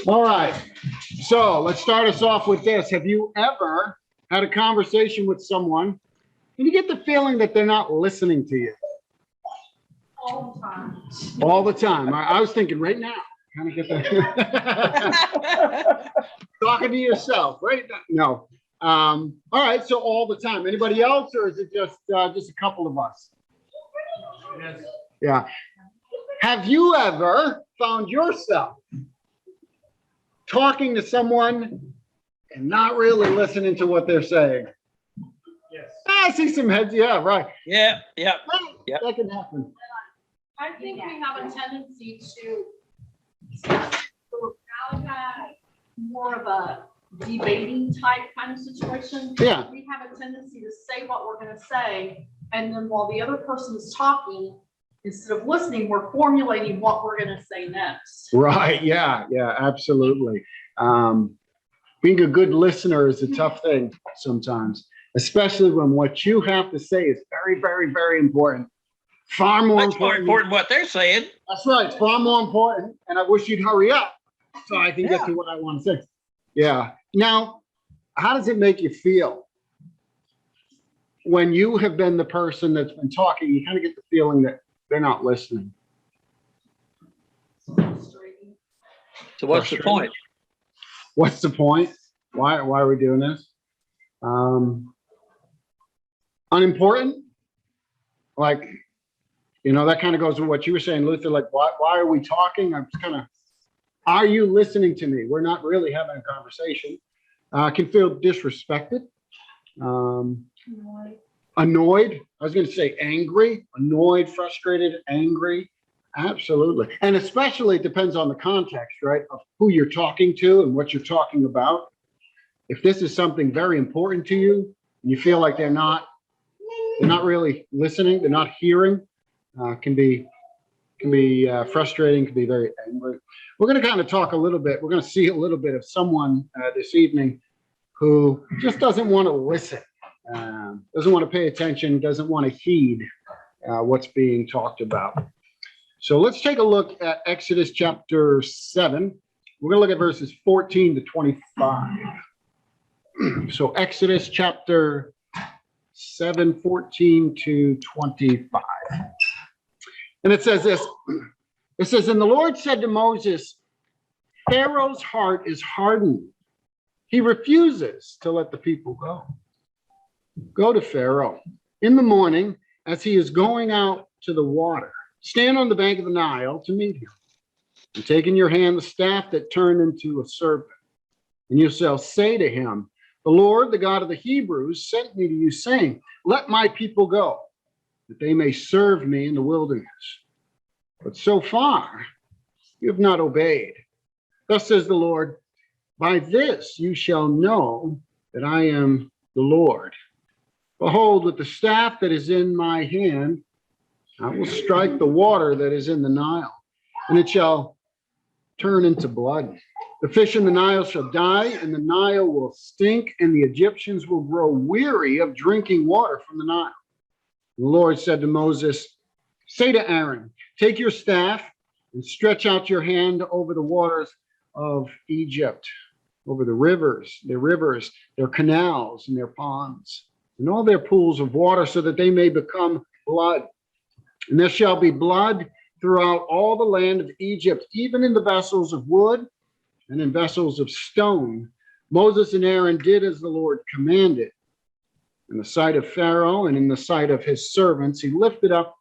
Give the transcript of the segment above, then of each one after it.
All right. So let's start us off with this. Have you ever had a conversation with someone and you get the feeling that they're not listening to you? All the time. All the time. I was thinking right now. Kind of get that. Talking to yourself, right? No. All right. So all the time. Anybody else, or is it just a couple of us? Yes. Yeah. Have you ever found yourself talking to someone and not really listening to what they're saying? Yes. I see some heads. Yeah, right. Yeah. That can happen. I think we have a tendency to more of a debating type kind of situation. Yeah. We have a tendency to say what we're going to say, and then while the other person is talking, instead of listening, we're formulating what we're going to say next. Right. Yeah. Yeah, absolutely. Being a good listener is a tough thing sometimes, especially when what you have to say is very, very, very important. Far more Much more important what they're saying. That's right. It's far more important. And I wish you'd hurry up so I can get to what I want to say. Yeah. Now, how does it make you feel when you have been the person that's been talking? You kind of get the feeling that they're not listening. So what's the point? What's the point? Why are we doing this? Unimportant? Like, you know, that kind of goes with what you were saying, Luther. Like, why are we talking? I'm just kind of, are you listening to me? We're not really having a conversation. Can feel disrespected, annoyed. I was going to say angry, annoyed, frustrated, angry. Absolutely. And especially it depends on the context, right? Of who you're talking to and what you're talking about. If this is something very important to you, and you feel like they're not really listening, they're not hearing, can be frustrating, can be very angry. We're going to kind of talk a little bit. We're going to see a little bit of someone this evening who just doesn't want to listen, doesn't want to pay attention, doesn't want to heed what's being talked about. So let's take a look at Exodus chapter 7. We're going to look at verses 14 to 25. So Exodus chapter 7, 14 to 25. And it says this. It says, and the Lord said to Moses, Pharaoh's heart is hardened. He refuses to let the people go. Go to Pharaoh in the morning as he is going out to the water. Stand on the bank of the Nile to meet him. And take in your hand the staff that turned into a serpent. And you shall say to him, the Lord, the God of the Hebrews, sent me to you, saying, let my people go, that they may serve me in the wilderness. But so far you have not obeyed. Thus says the Lord, by this you shall know that I am the Lord. Behold, with the staff that is in my hand, I will strike the water that is in the Nile, and it shall turn into blood. The fish in the Nile shall die, and the Nile will stink, and the Egyptians will grow weary of drinking water from the Nile. The Lord said to Moses, say to Aaron, take your staff and stretch out your hand over the waters of Egypt, over the rivers, their canals, and their ponds, and all their pools of water, so that they may become blood. And there shall be blood throughout all the land of Egypt, even in the vessels of wood and in vessels of stone. Moses and Aaron did as the Lord commanded. In the sight of Pharaoh and in the sight of his servants, he lifted up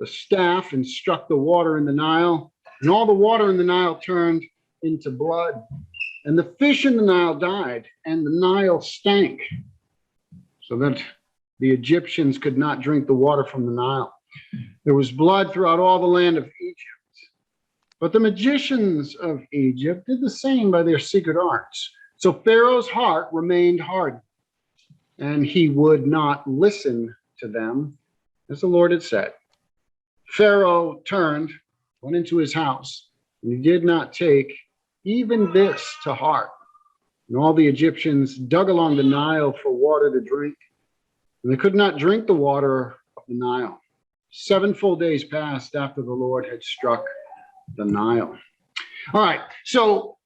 the staff and struck the water in the Nile, and all the water in the Nile turned into blood. And the fish in the Nile died, and the Nile stank, so that the Egyptians could not drink the water from the Nile. There was blood throughout all the land of Egypt. But the magicians of Egypt did the same by their secret arts. So Pharaoh's heart remained hard, and he would not listen to them, as the Lord had said. Pharaoh turned, went into his house, and he did not take even this to heart. And all the Egyptians dug along the Nile for water to drink, and they could not drink the water of the Nile. 7 full days passed after the Lord had struck the Nile. All right, so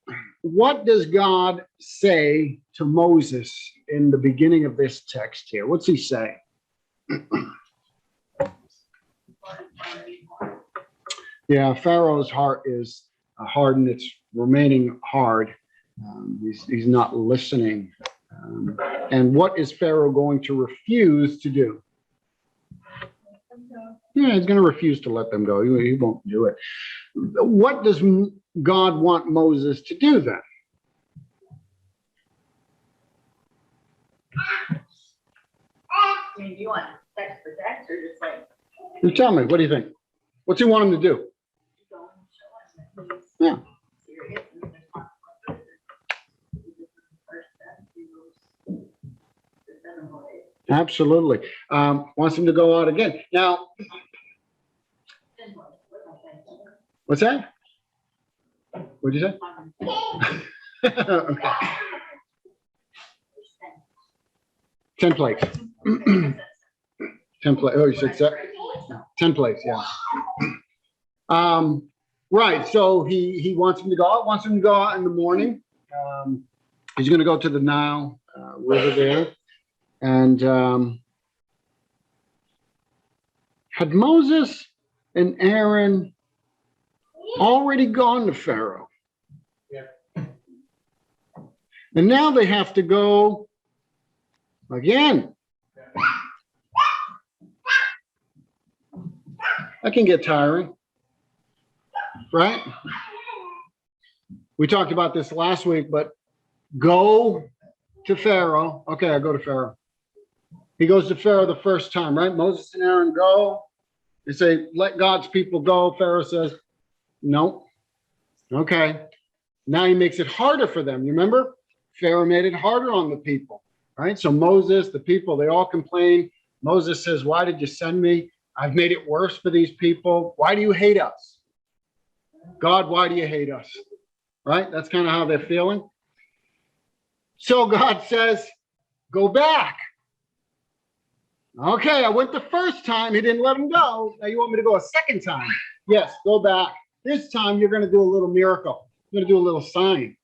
what does God say to Moses in the beginning of this text here? What's he say? Yeah, Pharaoh's heart is hardened. It's remaining hard. He's not listening. And what is Pharaoh going to refuse to do? Yeah, he's going to refuse to let them go. He won't do it. What does God want Moses to do then? I mean, do you want text for text or just like You tell me, what do you think? What's he want him to do? go and show us that he's Yeah. serious and there's consequences? First step, he goes to send him away. Absolutely. Wants him to go out again. Now, Then what am I saying? what's that? What'd you say? Okay. 10 plates. 10 plates. Oh, you said seven? 10 plates, yeah. Right, so he wants him to go out, wants him to go out in the morning. He's going to go to the Nile River there. And had Moses and Aaron already gone to Pharaoh? Yeah. And now they have to go again. That can get tiring, right? We talked about this last week, but go to Pharaoh. Okay, I go to Pharaoh. He goes to Pharaoh the first time, right? Moses and Aaron go. They say, let God's people go. Pharaoh says, no. Okay. Now he makes it harder for them. You remember? Pharaoh made it harder on the people, right? So Moses, the people, they all complain. Moses says, why did you send me? I've made it worse for these people. Why do you hate us? God, why do you hate us? Right? That's kind of how they're feeling. So God says, go back. Okay, I went the first time. He didn't let him go. Now you want me to go a second time? Yes, go back. This time you're going to do a little miracle. You're going to do a little sign.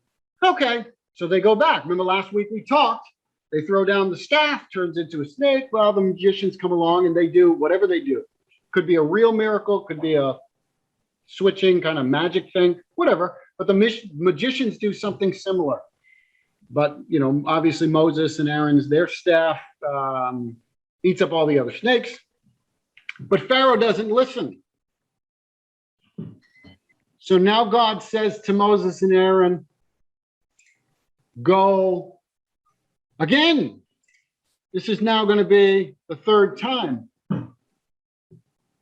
Okay, so they go back. Remember last week we talked. They throw down the staff, turns into a snake. Well, the magicians come along and they do whatever they do. Could be a real miracle, could be a switching kind of magic thing, whatever. But the magicians do something similar. But, you know, obviously Moses and Aaron's, their staff eats up all the other snakes. But Pharaoh doesn't listen. So now God says to Moses and Aaron, go again. This is now going to be the third time.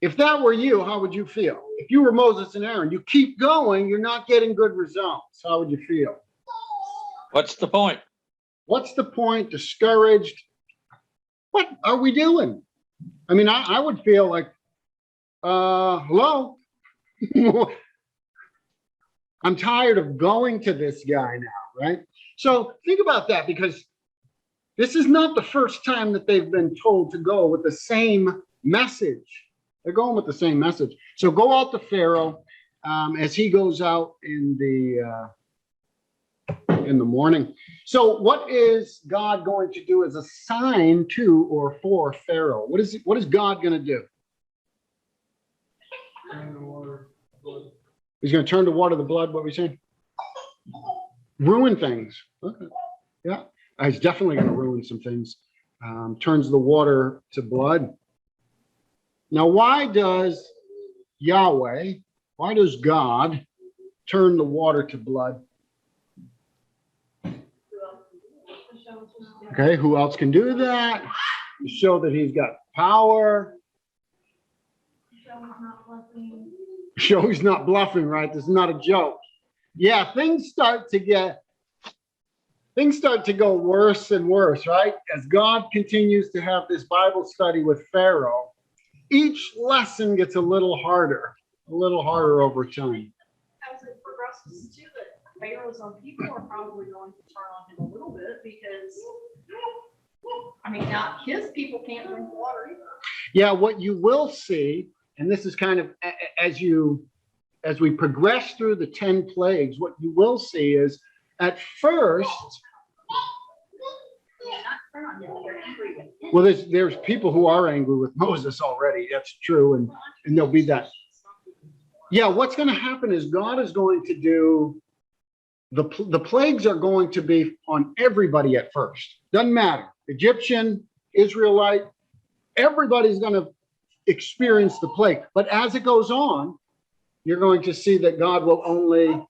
If that were you, how would you feel? If you were Moses and Aaron, you keep going, you're not getting good results. How would you feel? What's the point? What's the point? Discouraged? What are we doing? I mean, I would feel like, hello? I'm tired of going to this guy now, right? So think about that, because this is not the first time that they've been told to go with the same message. They're going with the same message. So go out to Pharaoh as he goes out in the morning. So what is God going to do as a sign to or for Pharaoh? What is God going to do? Turn the water blood. He's going to turn the water to blood. What are we saying? Ruin things. Okay. Yeah. He's definitely going to ruin some things. Turns the water to blood. Now, why does Yahweh, why does God turn the water to blood? Okay, who else can do that? To show that he's got power. Show he's not bluffing, right? This is not a joke. Yeah, things start to go worse and worse, right? As God continues to have this Bible study with Pharaoh, each lesson gets a little harder over time. As it progresses too, that Pharaoh's own people are probably going to turn on him a little bit because, I mean, not his people can't drink water either. Yeah, what you will see, and this is kind of as we progress through the 10 plagues, what you will see is at first, well, there's people who are angry with Moses already. That's true, and there'll be that. Yeah, what's going to happen is God is going to do the plagues are going to be on everybody at first. Doesn't matter, Egyptian, Israelite, everybody's going to experience the plague. But as it goes on, you're going to see that God will only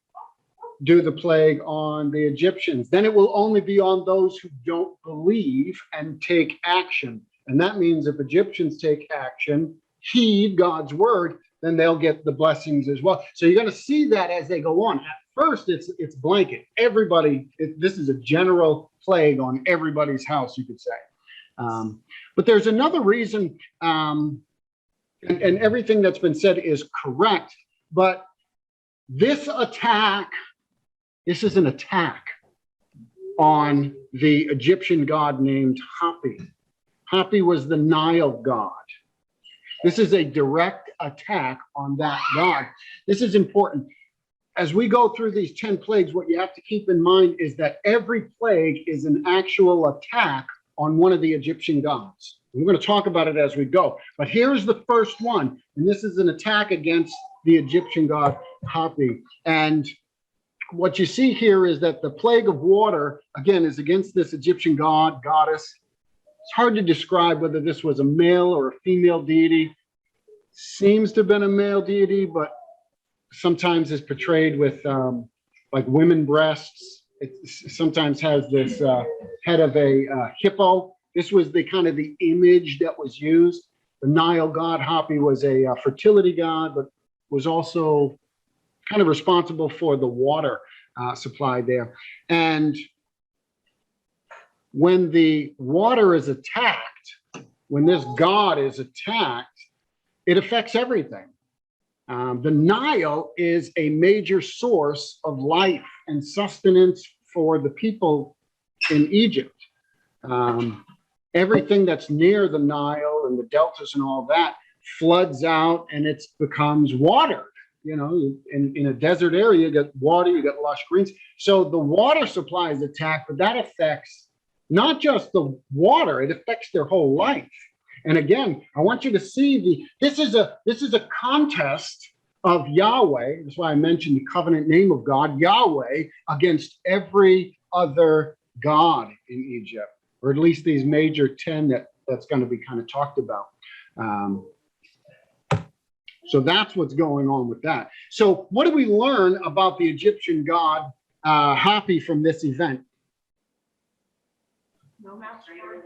do the plague on the Egyptians. Then it will only be on those who don't believe and take action. And that means if Egyptians take action, heed God's word, then they'll get the blessings as well. So you're going to see that as they go on. At first, it's blanket. Everybody, this is a general plague on everybody's house, you could say. But there's another reason, and everything that's been said is correct, but this is an attack on the Egyptian god named Hapi. Hapi was the Nile god. This is a direct attack on that god. This is important. As we go through these 10 plagues, what you have to keep in mind is that every plague is an actual attack on one of the Egyptian gods. We're going to talk about it as we go. But here's the first one, and this is an attack against the Egyptian god Hapi. And what you see here is that the plague of water, again, is against this Egyptian god, goddess. It's hard to describe whether this was a male or a female deity. Seems to have been a male deity, but sometimes is portrayed with like women breasts. It sometimes has this head of a hippo. This was the kind of the image that was used. The Nile god Hapi was a fertility god, but was also kind of responsible for the water supply there. And when the water is attacked, when this god is attacked, it affects everything. The Nile is a major source of life and sustenance for the people in Egypt. Everything that's near the Nile and the deltas and all that floods out, and it becomes water. You know, in a desert area, you get water, you get lush greens. So the water supply is attacked, but that affects not just the water, it affects their whole life. And again, I want you to see this is a contest of Yahweh. That's why I mentioned the covenant name of God, Yahweh, against every other god in Egypt, or at least these major 10 that's going to be kind of talked about. So that's what's going on with that. So what do we learn about the Egyptian god Hapi from this event? No match for him.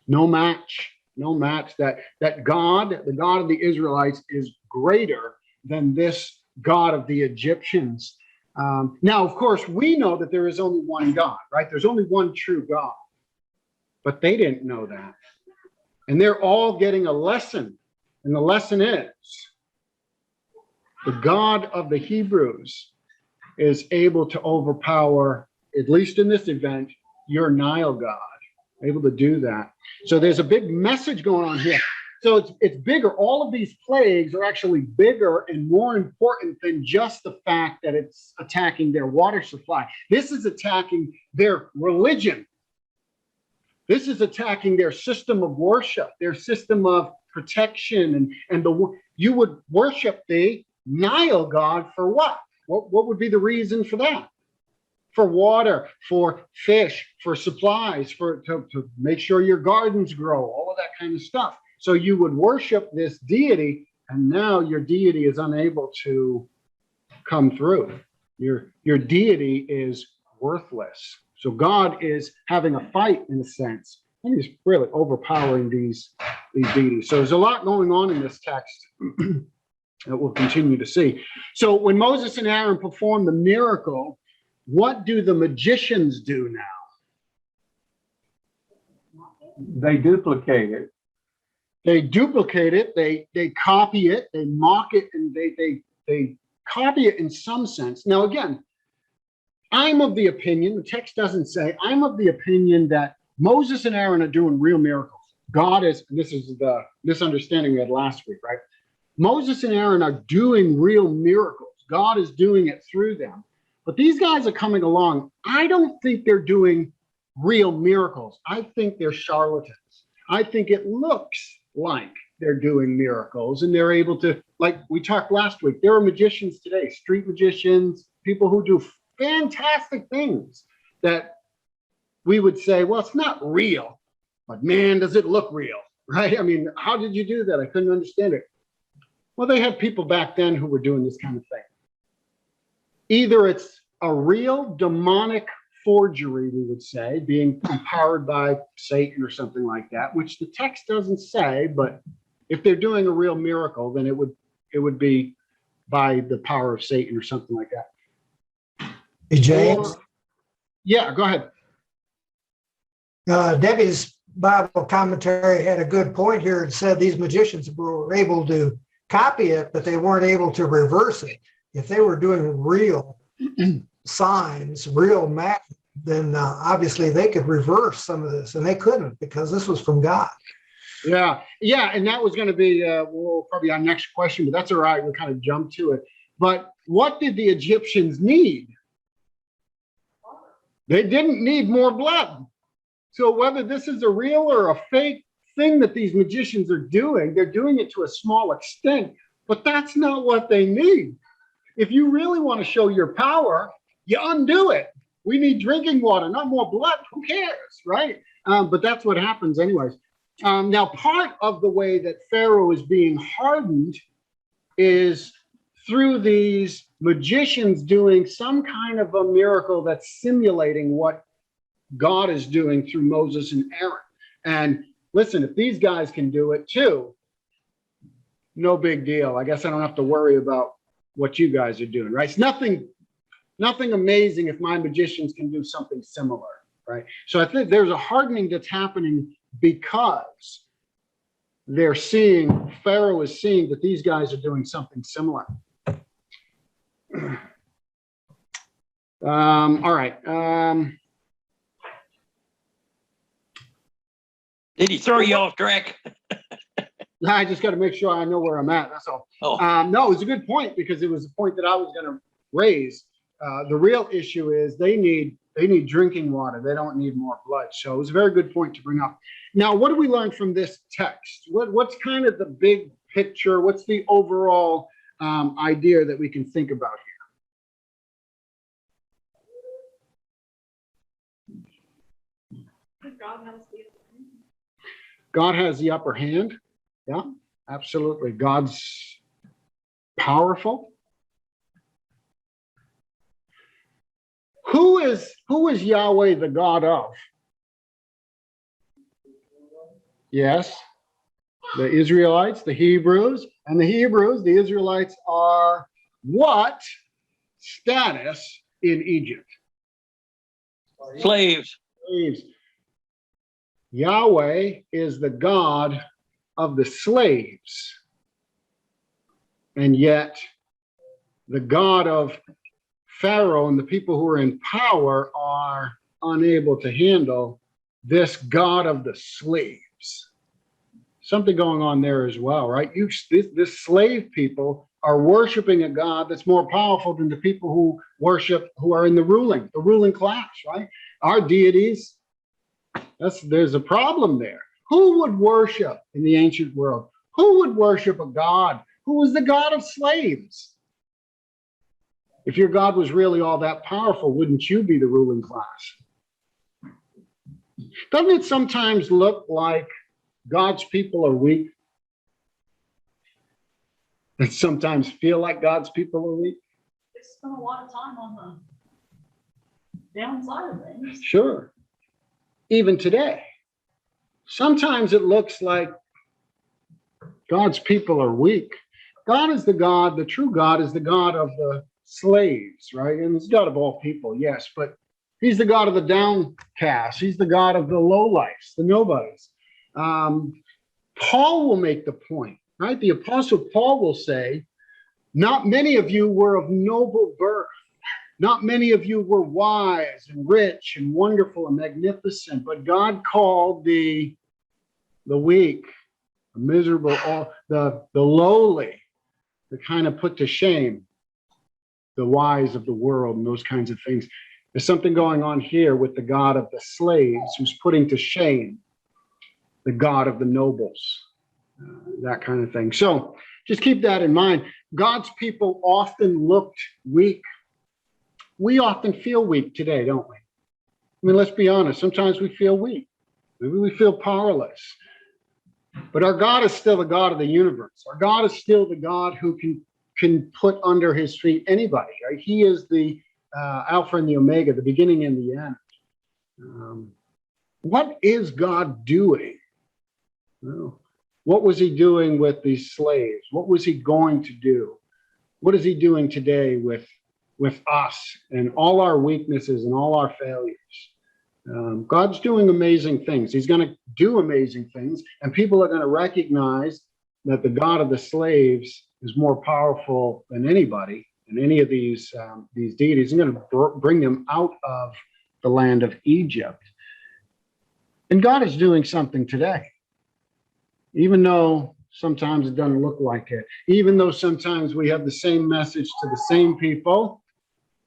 No match. No match. That God, the God of the Israelites, is greater than this God of the Egyptians. Now, of course, we know that there is only one God, right? There's only one true God. But they didn't know that. And they're all getting a lesson. And the lesson is the God of the Hebrews is able to overpower, at least in this event, your Nile God, able to do that. So there's a big message going on here. So it's bigger. All of these plagues are actually bigger and more important than just the fact that it's attacking their water supply. This is attacking their religion. This is attacking their system of worship, their system of protection, and you would worship the Nile God for what? What would be the reason for that? For water, for fish, for supplies, to make sure your gardens grow, all of that kind of stuff. So you would worship this deity, and now your deity is unable to come through. Your deity is worthless. So God is having a fight in a sense, and he's really overpowering these deities. So there's a lot going on in this text that we'll continue to see. So when Moses and Aaron perform the miracle, what do the magicians do now? They duplicate it. They duplicate it, they copy it, they mock it, and they copy it in some sense. Now, again, I'm of the opinion, the text doesn't say, I'm of the opinion that Moses and Aaron are doing real miracles. God is, this is the misunderstanding we had last week, right? Moses and Aaron are doing real miracles. God is doing it through them. But these guys are coming along. I don't think they're doing real miracles. I think they're charlatans. I think it looks like they're doing miracles and they're able to, like we talked last week, there are magicians today, street magicians, people who do fantastic things that we would say, well, it's not real, but man, does it look real, right? I mean, how did you do that? I couldn't understand it. Well, they had people back then who were doing this kind of thing. Either it's a real demonic forgery, we would say, being empowered by Satan or something like that, which the text doesn't say, but if they're doing a real miracle, then it would be by the power of Satan or something like that. Hey, James, Yeah, go ahead. Debbie's Bible commentary had a good point here and said these magicians were able to copy it, but they weren't able to reverse it. If they were doing real signs, real magic, then obviously they could reverse some of this, and they couldn't because this was from God. Yeah, and that was going to be probably our next question, but that's all right. We kind of jumped to it. But what did the Egyptians need? They didn't need more blood. So whether this is a real or a fake thing that these magicians are doing, they're doing it to a small extent, but that's not what they need. If you really want to show your power, you undo it. We need drinking water, not more blood. Who cares, right? But that's what happens anyways. Now, part of the way that Pharaoh is being hardened is through these magicians doing some kind of a miracle that's simulating what God is doing through Moses and Aaron. And listen, if these guys can do it too, no big deal. I guess I don't have to worry about what you guys are doing, right? It's nothing amazing if my magicians can do something similar, right? So I think there's a hardening that's happening because Pharaoh is seeing that these guys are doing something similar. All right. Did he throw you off track? I just got to make sure I know where I'm at. That's all. Oh. No, it was a good point because it was a point that I was going to raise. The real issue is they need drinking water. They don't need more blood. So it was a very good point to bring up. Now, what do we learn from this text? What's kind of the big picture? What's the overall idea that we can think about here? God has the upper hand. Yeah, absolutely. God's powerful. Who is Yahweh the God of? Yes, the Israelites, the Hebrews, and the Israelites are what status in Egypt? Slaves. Slaves. Yahweh is the God of the slaves, and yet the God of Pharaoh and the people who are in power are unable to handle this God of the slaves. Something going on there as well, right? This slave people are worshiping a God that's more powerful than the people who are in the ruling class, right? Our deities, there's a problem there. Who would worship in the ancient world? Who would worship a God who was the God of slaves? If your God was really all that powerful, wouldn't you be the ruling class? Doesn't it sometimes look like God's people are weak? And sometimes feel like God's people are weak? They spend a lot of time on the downside of things. Sure. Even today. Sometimes it looks like God's people are weak. God is the true God is the God of the slaves, right? And he's God of all people, yes, but he's the God of the downcast. He's the God of the lowlifes, the nobodies. Paul will make the point, right? The apostle Paul will say, not many of you were of noble birth. Not many of you were wise and rich and wonderful and magnificent, but God called the the weak, the miserable, all the lowly, to kind of put to shame the wise of the world and those kinds of things. There's something going on here with the God of the slaves who's putting to shame the God of the nobles, that kind of thing. So just keep that in mind. God's people often looked weak. We often feel weak today, don't we? I mean, let's be honest. Sometimes we feel weak. Maybe we feel powerless. But our God is still the God of the universe. Our God is still the God who can put under his feet anybody. Right? He is the Alpha and the Omega, the beginning and the end. What is God doing? Well, what was he doing with these slaves? What was he going to do? What is he doing today with us and all our weaknesses and all our failures? God's doing amazing things. He's going to do amazing things, and people are going to recognize that the God of the slaves is more powerful than anybody and any of these deities. He's going to bring them out of the land of Egypt. And God is doing something today, even though sometimes it doesn't look like it, even though sometimes we have the same message to the same people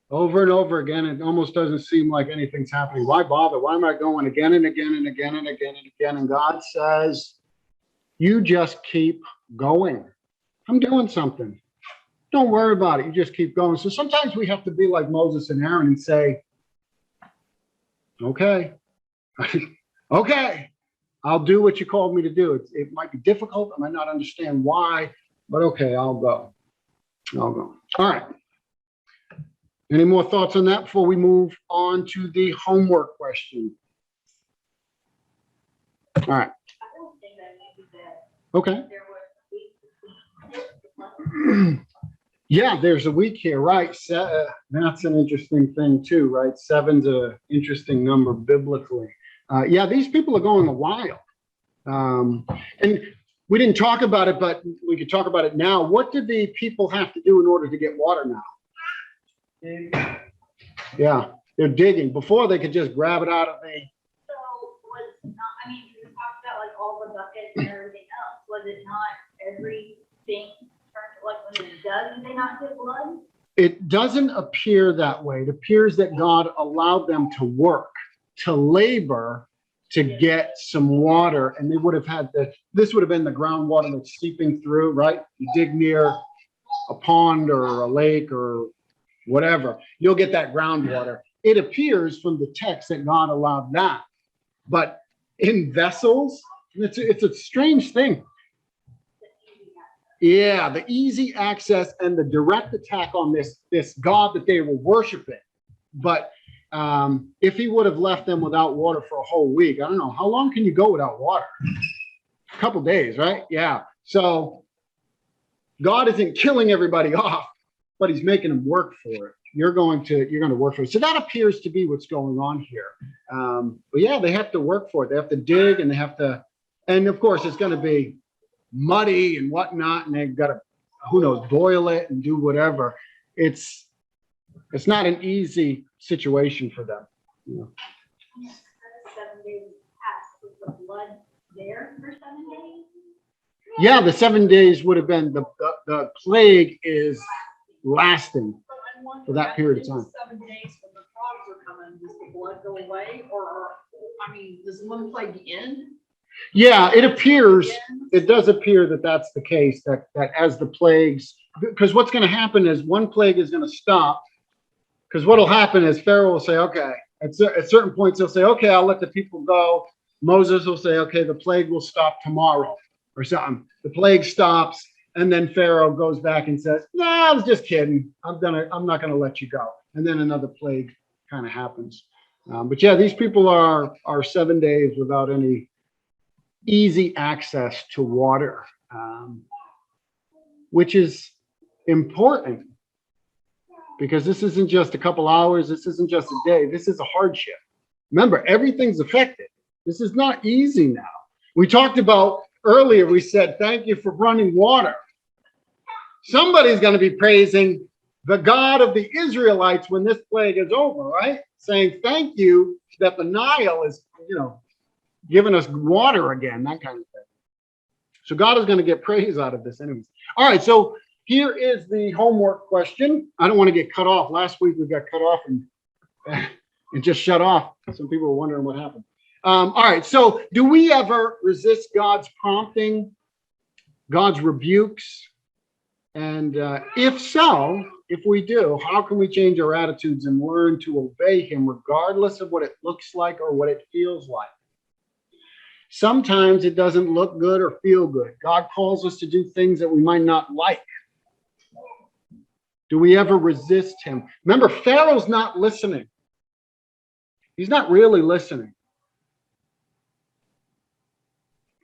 over and over again. It almost doesn't seem like anything's happening. Why bother? Why am I going again and again and again and again and again? And God says, you just keep going. I'm doing something. Don't worry about it. You just keep going. So sometimes we have to be like Moses and Aaron and say, okay, okay, I'll do what you called me to do. It might be difficult. I might not understand why, but okay, I'll go. I'll go. All right. Any more thoughts on that before we move on to the homework question? All right. I don't think that maybe that Okay. there was Yeah, there's a week here, right? That's an interesting thing too, right? 7's an interesting number biblically. Yeah, these people are going a while. And we didn't talk about it, but we could talk about it now. What did the people have to do in order to get water now? Yeah, they're digging. Before they could just grab it out of the... so was not, I mean, we talked about like all the buckets and everything else. Was it not everything turned, like when it does, did they not get blood? It doesn't appear that way. It appears that God allowed them to work, to labor, to get some water, and they would have had this would have been the groundwater that's seeping through, right? You dig near a pond or a lake or whatever, you'll get that groundwater. It appears from the text that God allowed that. But in vessels, it's a strange thing. Yeah, the easy access and the direct attack on this God that they were worshiping. But if he would have left them without water for a whole week, I don't know, how long can you go without water? A couple days, right? Yeah. So God isn't killing everybody off, but he's making them work for it. You're going to work for it. So that appears to be what's going on here. But yeah, they have to work for it. They have to dig, and they have to, and of course it's going to be muddy and whatnot, and they've got to, who knows, boil it and do whatever. It's not an easy situation for them. You know? 7 days passed. Was the blood there for 7 days? Yeah, the 7 days would have been the plague is lasting for that period of time. 7 days when the frogs are coming, does the blood go away, or I mean, does one plague end? Yeah, it appears, it does appear that that's the case, that as the plagues, because what's going to happen is one plague is going to stop, because what will happen is Pharaoh will say, okay, at certain points he'll say, okay, I'll let the people go. Moses will say, okay, the plague will stop tomorrow or something. The plague stops, and then Pharaoh goes back and says, no, I was just kidding. I'm not gonna let you go. And then another plague kind of happens. But yeah, these people are 7 days without any easy access to water, which is important because this isn't just a couple hours. This isn't just a day. This is a hardship. Remember, everything's affected. This is not easy now. We talked about earlier, we said, thank you for running water. Somebody's going to be praising the God of the Israelites when this plague is over, right? Saying thank you that the Nile is, giving us water again, that kind of thing. So God is going to get praise out of this anyways. All right, so here is the homework question. I don't want to get cut off. Last week we got cut off and just shut off. Some people were wondering what happened. All right, so do we ever resist God's prompting, God's rebukes? And if so, if we do, how can we change our attitudes and learn to obey him regardless of what it looks like or what it feels like? Sometimes it doesn't look good or feel good. God calls us to do things that we might not like. Do we ever resist him? Remember, Pharaoh's not listening. He's not really listening.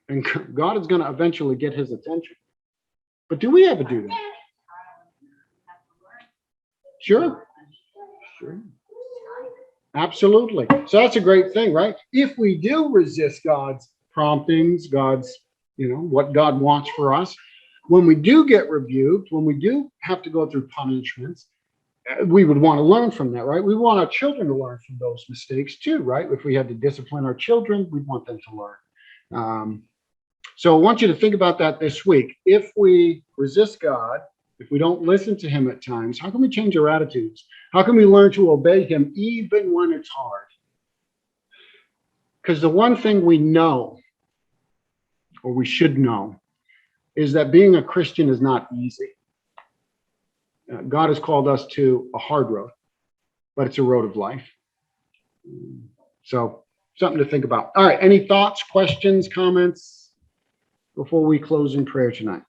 And God is going to eventually get his attention. But do we ever do that? Sure. Sure. Absolutely. So that's a great thing, right? If we do resist God's promptings, God's, what God wants for us, when we do get rebuked, when we do have to go through punishments, we would want to learn from that, right? We want our children to learn from those mistakes too, right? If we had to discipline our children, we'd want them to learn. So I want you to think about that this week. If we resist God, if we don't listen to him at times, how can we change our attitudes? How can we learn to obey him even when it's hard? Because the one thing we know, or we should know, is that being a Christian is not easy. God has called us to a hard road, but it's a road of life. So something to think about. All right, any thoughts, questions, comments before we close in prayer tonight?